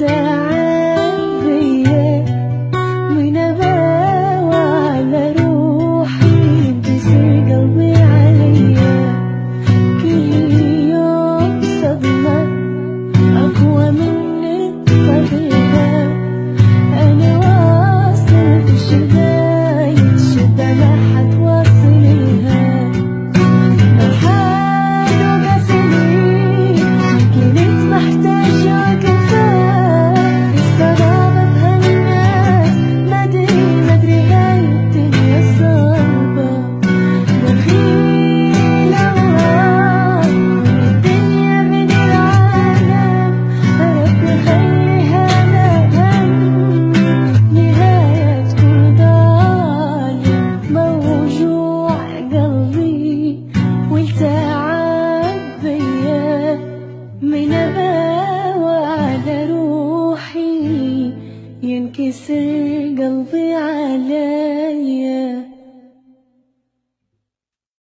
والتعب بيا من أباوى على روحي بيصير قلبي عليا كل يوم صدمة أقوى من الطبيعة أنا واصل بشدايد شدة ما حد واصل لها الحال وقفني كنت محتاجة كفاية الصداقة بهالناس مدري هاي الدنيا صعبة دخيل الله الدنيا من العالم ربي خليها لها نهاية كل ظالم موجوع قلبي والتعب بيا من أباوى على روحي ينكسر قلبي عليا